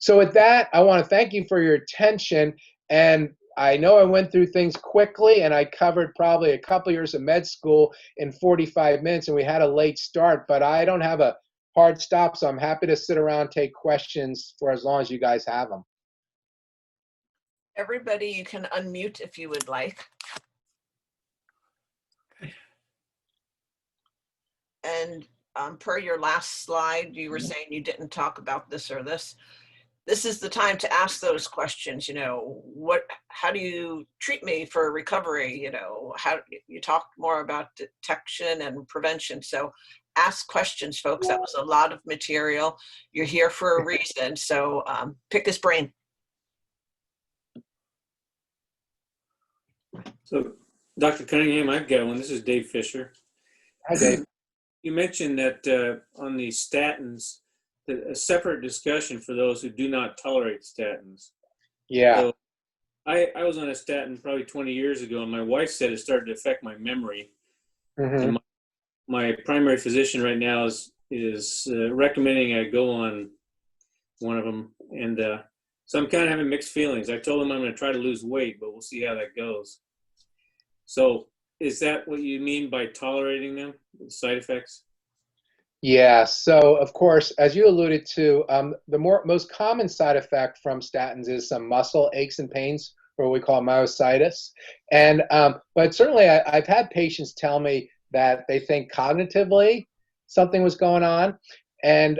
So with that, I want to thank you for your attention. And I know I went through things quickly, and I covered probably a couple years of med school in 45 minutes, and we had a late start, but I don't have a hard stop, so I'm happy to sit around and take questions for as long as you guys have them. Everybody, you can unmute if you would like. And per your last slide, you were saying you didn't talk about this or this. This is the time to ask those questions. You know, how do you treat me for recovery? You know, how you talk more about detection and prevention. So ask questions, folks. That was a lot of material. You're here for a reason. So pick his brain. So, Dr. Cunningham, I've got one. This is Dave Fisher. Hi, Dave. You mentioned that on the statins, a separate discussion for those who do not tolerate statins. Yeah. So I was on a statin probably 20 years ago, and my wife said it started to affect my memory. Mm-hmm. And my primary physician right now is recommending I go on one of them. And so I'm kind of having mixed feelings. I told him I'm going to try to lose weight, but we'll see how that goes. So is that what you mean by tolerating them, the side effects? Yeah, so of course, as you alluded to, the most common side effect from statins is some muscle aches and pains, or what we call myositis. And but certainly, I've had patients tell me that they think cognitively something was going on, and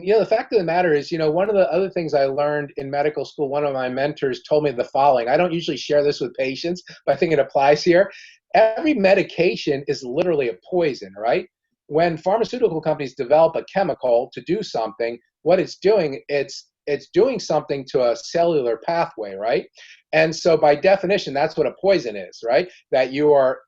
you know, the fact of the matter is, you know, one of the other things I learned in medical school, one of my mentors told me the following. I don't usually share this with patients, but I think it applies here. Every medication is literally a poison, right? When pharmaceutical companies develop a chemical to do something, what it's doing, it's doing something to a cellular pathway, right? And so by definition, that's what a poison is, right? That you are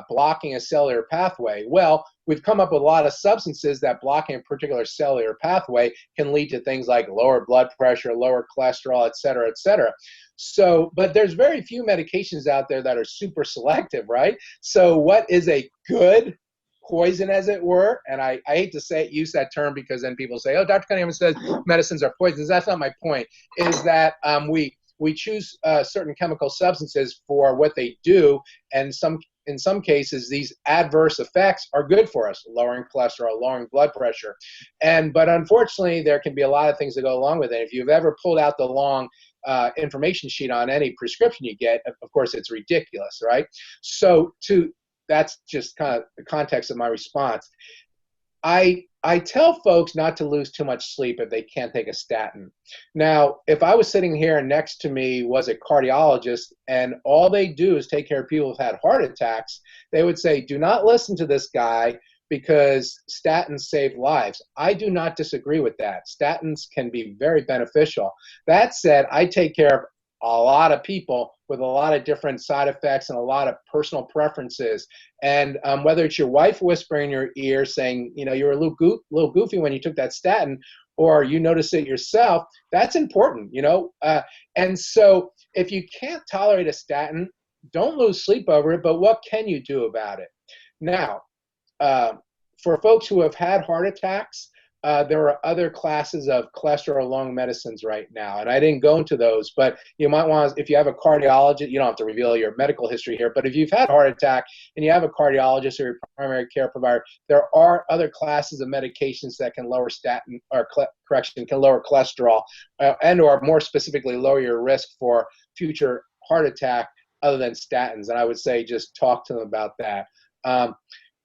blocking a cellular pathway. Well, we've come up with a lot of substances that blocking a particular cellular pathway can lead to things like lower blood pressure, lower cholesterol, et cetera, et cetera. So, but there's very few medications out there that are super selective, right? So what is a good poison, as it were, and I hate to use that term because then people say, oh, Dr. Cunningham says medicines are poisons. That's not my point, is that we choose certain chemical substances for what they do, and in some cases, these adverse effects are good for us, lowering cholesterol, lowering blood pressure. But unfortunately, there can be a lot of things that go along with it. If you've ever pulled out the long information sheet on any prescription you get, of course, it's ridiculous, right? So that's just kind of the context of my response. I tell folks not to lose too much sleep if they can't take a statin. Now, if I was sitting here and next to me was a cardiologist and all they do is take care of people who've had heart attacks, they would say, do not listen to this guy because statins save lives. I do not disagree with that. Statins can be very beneficial. That said, I take care of a lot of people with a lot of different side effects and a lot of personal preferences. And whether it's your wife whispering in your ear saying, you know, you're a little goofy when you took that statin, or you notice it yourself, that's important, you know. And so if you can't tolerate a statin, don't lose sleep over it, but what can you do about it? Now, for folks who have had heart attacks, there are other classes of cholesterol-lowering medicines right now, and I didn't go into those, but you might want to, if you have a cardiologist, you don't have to reveal your medical history here, but if you've had a heart attack and you have a cardiologist or your primary care provider, there are other classes of medications that can lower can lower cholesterol, and or more specifically lower your risk for future heart attack other than statins, and I would say just talk to them about that.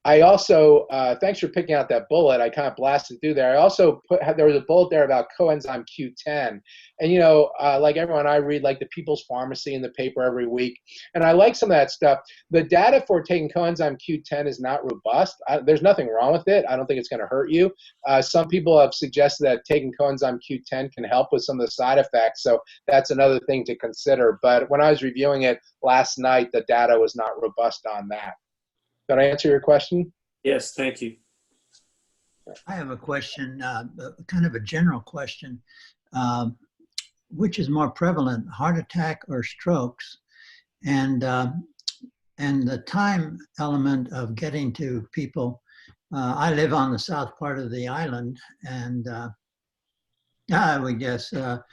I also, thanks for picking out that bullet. I kind of blasted through there. I also there was a bullet there about coenzyme Q10. And, you know, like everyone, I read like the People's Pharmacy in the paper every week. And I like some of that stuff. The data for taking coenzyme Q10 is not robust. There's nothing wrong with it. I don't think it's going to hurt you. Some people have suggested that taking coenzyme Q10 can help with some of the side effects. So that's another thing to consider. But when I was reviewing it last night, the data was not robust on that. Did I answer your question? Yes, thank you. I have a question, kind of a general question. Which is more prevalent, heart attack or strokes? And the time element of getting to people. I live on the south part of the island, and I would guess to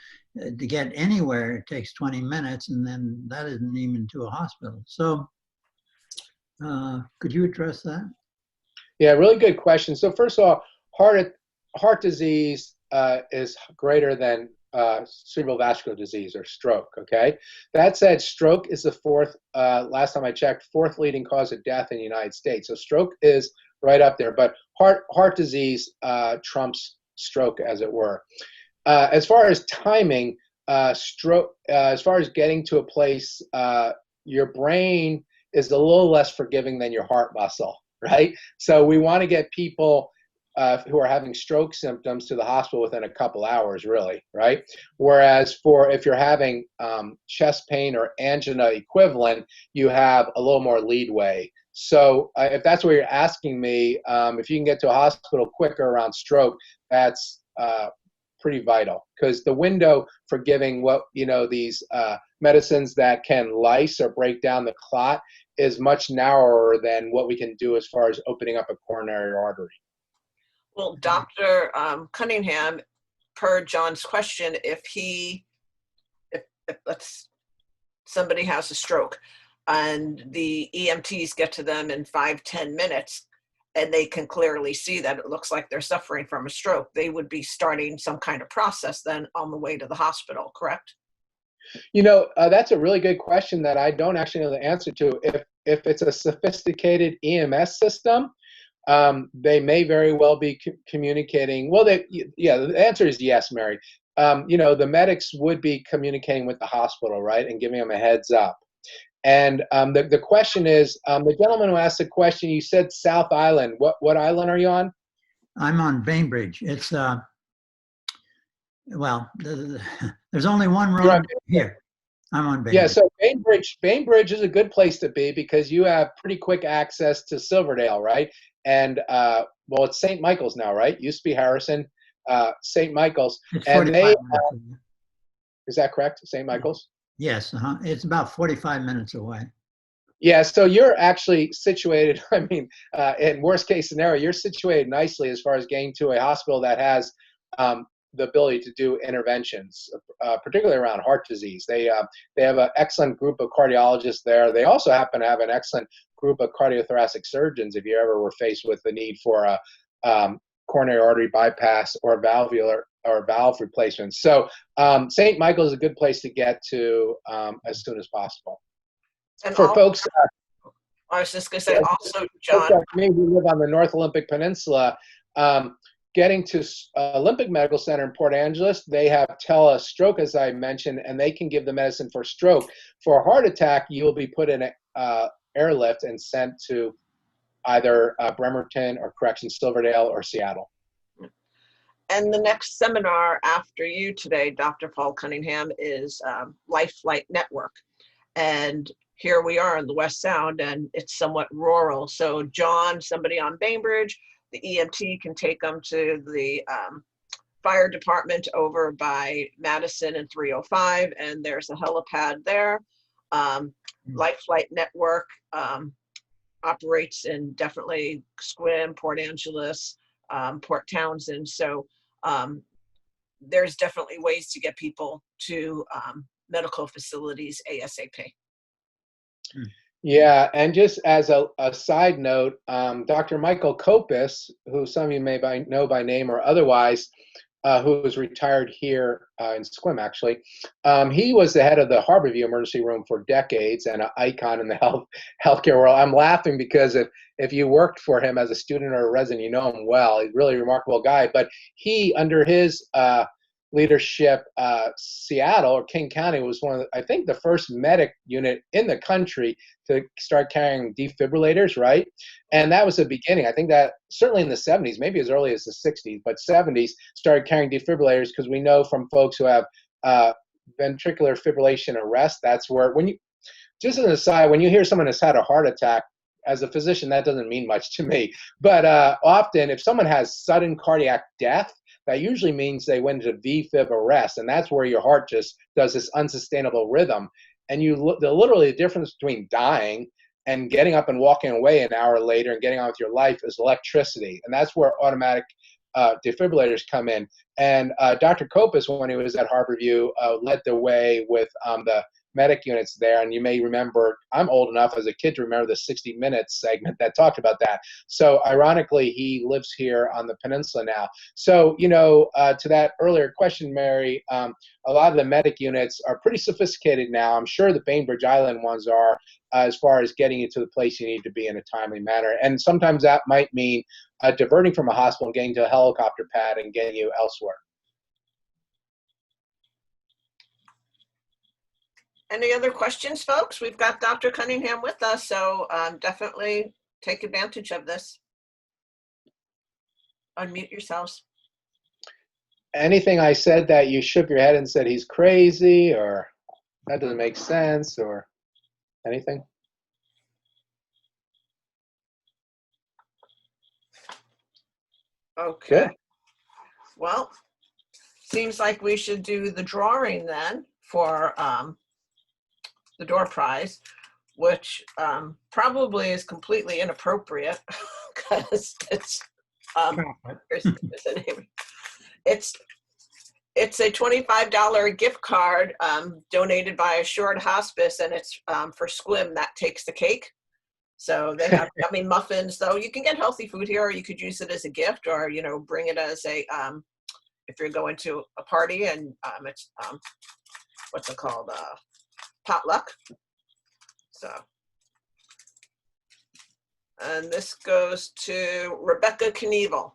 get anywhere it takes 20 minutes, and then that isn't even to a hospital. So could you address that? Yeah, really good question. So first of all, heart disease is greater than cerebral vascular disease or stroke, okay? That said, stroke is the fourth, last time I checked, fourth leading cause of death in the United States. So stroke is right up there, but heart disease trumps stroke, as it were. As far as timing, stroke, as far as getting to a place, your brain is a little less forgiving than your heart muscle, right? So we want to get people who are having stroke symptoms to the hospital within a couple hours, really, right? Whereas if you're having chest pain or angina equivalent, you have a little more leadway. So if that's what you're asking me, if you can get to a hospital quicker around stroke, that's pretty vital, because the window for giving these medicines that can lyse or break down the clot is much narrower than what we can do as far as opening up a coronary artery. Well, Dr. Cunningham, per John's question, if somebody has a stroke and the EMTs get to them in 5-10 minutes, and they can clearly see that it looks like they're suffering from a stroke, they would be starting some kind of process then on the way to the hospital, correct? You know, that's a really good question that I don't actually know the answer to. If it's a sophisticated EMS system, they may very well be communicating. Well, the answer is yes, Mary. The medics would be communicating with the hospital, right, and giving them a heads up. And the question is, the gentleman who asked the question, you said South Island. What island are you on? I'm on Bainbridge. It's well, there's only one road here. I'm on Bainbridge. Yeah, so Bainbridge is a good place to be because you have pretty quick access to Silverdale, right? And well, it's St. Michael's now, right? Used to be Harrison, St. Michael's, It's and 45 minutes. Is that correct? St. Michael's? Yes, it's about 45 minutes away. Yeah, so you're actually situated, I mean, in worst case scenario, you're situated nicely as far as getting to a hospital that has the ability to do interventions, particularly around heart disease. They have an excellent group of cardiologists there. They also happen to have an excellent group of cardiothoracic surgeons if you ever were faced with the need for a coronary artery bypass or valve replacement. So St. Michael's is a good place to get to as soon as possible. And For also, folks, I was just going to say, also, John, maybe we live on the North Olympic Peninsula. Getting to Olympic Medical Center in Port Angeles, they have telestroke, as I mentioned, and they can give the medicine for stroke. For a heart attack, you will be put in an airlift and sent to either Bremerton or Silverdale or Seattle. and the next seminar after you today, Dr. Paul Cunningham, is Life Flight Network. And here we are in the West Sound, and it's somewhat rural. So John, somebody on Bainbridge, the EMT can take them to the fire department over by Madison and 305, and there's a helipad there. Life Flight Network operates in definitely Sequim, Port Angeles, Port Townsend. So there's definitely ways to get people to medical facilities ASAP. Yeah, and just as a side note, Dr. Michael Kopis, who some of you may know by name or otherwise, who was retired here in Sequim, actually. He was the head of the Harborview Emergency Room for decades and an icon in the healthcare world. I'm laughing because if you worked for him as a student or a resident, you know him well. He's a really remarkable guy. But he, under his leadership, Seattle or King County was one of the, I think, the first medic unit in the country to start carrying defibrillators, right? And that was the beginning. I think that certainly in the 70s, maybe as early as the 60s, but 70s started carrying defibrillators because we know from folks who have ventricular fibrillation arrest, that's where, when you, just as an aside, when you hear someone has had a heart attack, as a physician, that doesn't mean much to me. But often if someone has sudden cardiac death, that usually means they went into VFib arrest, and that's where your heart just does this unsustainable rhythm. And literally the difference between dying and getting up and walking away an hour later and getting on with your life is electricity. And that's where automatic defibrillators come in. And Dr. Kopis, when he was at Harborview, led the way with the medic units there. And you may remember, I'm old enough as a kid to remember the 60 Minutes segment that talked about that. So ironically, he lives here on the peninsula now. So, you know, to that earlier question, Mary, a lot of the medic units are pretty sophisticated now. I'm sure the Bainbridge Island ones are, as far as getting you to the place you need to be in a timely manner. And sometimes that might mean diverting from a hospital and getting to a helicopter pad and getting you elsewhere. Any other questions, folks? We've got Dr. Cunningham with us, so definitely take advantage of this. Unmute yourselves. Anything I said that you shook your head and said he's crazy, or that doesn't make sense, or anything? Okay. Good. Well, seems like we should do the drawing then for the door prize, which probably is completely inappropriate because it's it's a $25 gift card donated by Assured Hospice, and it's for Sequim that takes the cake. So they have, I mean, muffins, though. You can get healthy food here, or you could use it as a gift, or, you know, bring it as a, if you're going to a party and it's, what's it called, potluck. So, and this goes to Rebecca Knievel.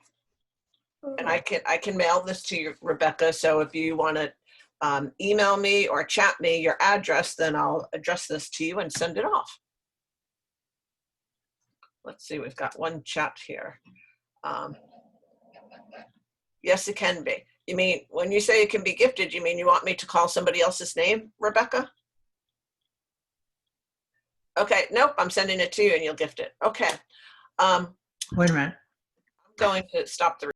And I can mail this to you, Rebecca. So if you want to email me or chat me your address, then I'll address this to you and send it off. Let's see, we've got one chat here. Yes, it can be. You mean, when you say it can be gifted, you mean you want me to call somebody else's name, Rebecca? Okay, nope, I'm sending it to you and you'll gift it. Okay. Wait a minute. I'm going to stop the